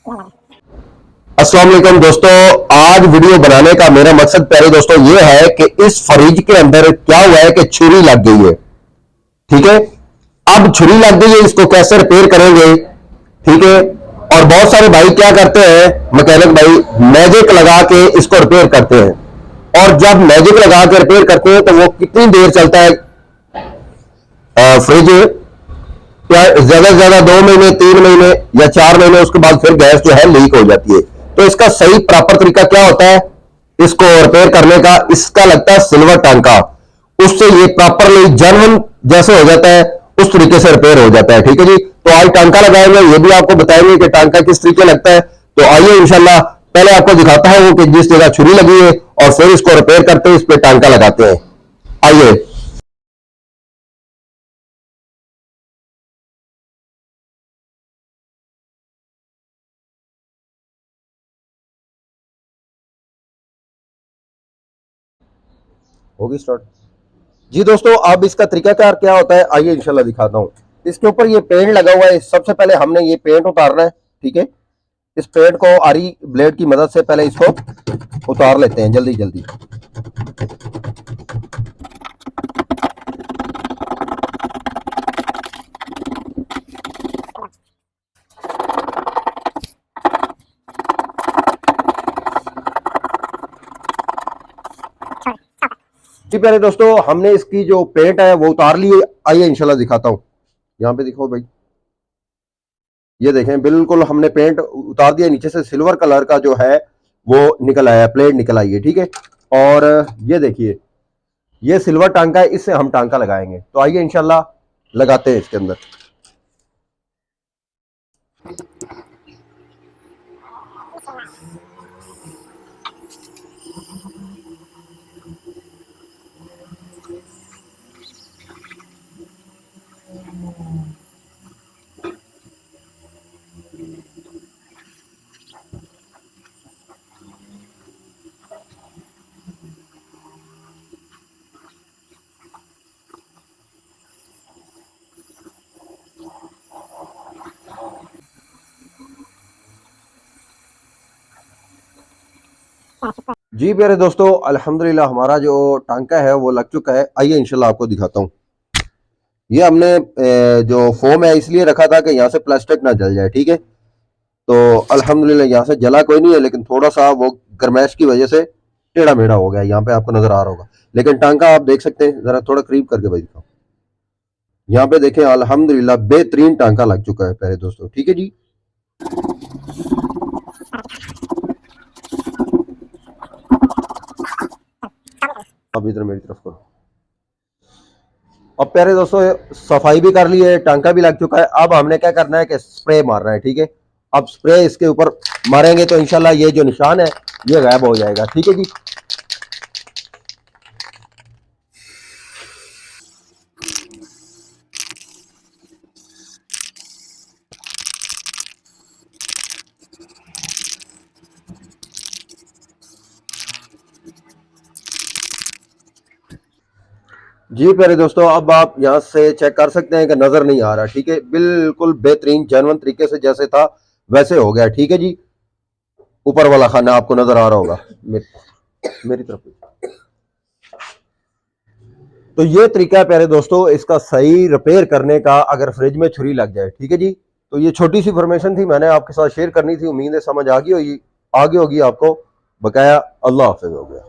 अस्सलाम वालेकुम दोस्तों, आज वीडियो बनाने का मेरा मकसद प्यारे दोस्तों ये है कि इस फ्रिज के अंदर क्या हुआ है कि छुरी लग गई है। ठीक है, अब छुरी लग गई है, इसको कैसे रिपेयर करेंगे। ठीक है, और बहुत सारे भाई क्या करते हैं, मैकेनिक भाई मैजिक लगा के इसको रिपेयर करते हैं, और जब मैजिक लगा के रिपेयर करते हैं तो वो कितनी देर चलता है फ्रिज, ज्यादा से ज्यादा 2 महीने 3 महीने या 4 महीने, उसके बाद फिर गैस जो है लीक हो जाती है। तो इसका सही प्रॉपर तरीका क्या होता है इसको रिपेयर करने का, इसका लगता है सिल्वर टांका, उससे ये प्रॉपरली जेन्युइन जैसे हो जाता है उस तरीके से रिपेयर हो जाता है। ठीक है जी, तो आज टांका लगाएंगे, ये भी आपको बताएंगे कि टांका किस तरीके लगता है। तो आइए इंशाल्लाह पहले आपको दिखाता हूं कि जिस जगह छुरी लगी है और फिर इसको रिपेयर करते हैं, इस पर टांका लगाते हैं। आइए। होगी स्टार्ट। जी दोस्तों, अब इसका तरीकाकार क्या होता है आइए इंशाल्लाह दिखाता हूँ। इसके ऊपर ये पेंट लगा हुआ है, सबसे पहले हमने ये पेंट उतारना है। ठीक है, इस पेंट को आरी ब्लेड की मदद से पहले इसको उतार लेते हैं जल्दी जल्दी। जी प्यारे दोस्तों, हमने इसकी जो पेंट है वो उतार ली है, आइए इंशाल्लाह दिखाता हूँ। यहाँ पे दिखाओ भाई, ये देखें बिल्कुल हमने पेंट उतार दिया, नीचे से सिल्वर कलर का जो है वो निकल आया, प्लेट निकल आई है। ठीक है, और ये देखिए ये सिल्वर टांका है, इससे हम टांका लगाएंगे। तो आइए इंशाल्लाह लगाते हैं इसके अंदर। जी प्यारे दोस्तों, अल्हम्दुलिल्लाह हमारा जो टांका है वो लग चुका है। आइए इंशाल्लाह आपको दिखाता हूँ। ये हमने जो फोम है इसलिए रखा था कि यहाँ से प्लास्टिक ना जल जाए। ठीक है, तो अल्हम्दुलिल्लाह यहाँ से जला कोई नहीं है, लेकिन थोड़ा सा वो गर्मैश की वजह से टेढ़ा मेढ़ा हो गया, यहाँ पे आपको नजर आ रहा होगा। लेकिन टांका आप देख सकते हैं, जरा थोड़ा करीब करके भाई दिखाओ। यहाँ पे देखें अल्हम्दुलिल्लाह बेहतरीन टांका लग चुका है प्यारे दोस्तों। ठीक है जी, अब इधर मेरी तरफ करो। अब प्यारे दोस्तों सफाई भी कर ली है, टांका भी लग चुका है। अब हमने क्या करना है कि स्प्रे मारना है। ठीक है, अब स्प्रे इसके ऊपर मारेंगे तो इंशाल्लाह ये जो निशान है ये गायब हो जाएगा। ठीक है जी, जी प्यारे दोस्तों, अब आप यहाँ से चेक कर सकते हैं कि नजर नहीं आ रहा। ठीक है, बिल्कुल बेहतरीन जेन्युइन तरीके से जैसे था वैसे हो गया। ठीक है जी, ऊपर वाला खाना आपको नजर आ रहा होगा मेरी तरफ। तो ये तरीका है प्यारे दोस्तों इसका सही रिपेयर करने का, अगर फ्रिज में छुरी लग जाए। ठीक है जी, तो ये छोटी सी इंफॉर्मेशन थी, मैंने आपके साथ शेयर करनी थी। उम्मीद है समझ आ गई होगी आपको। बकाया अल्लाह हाफिज हो गया।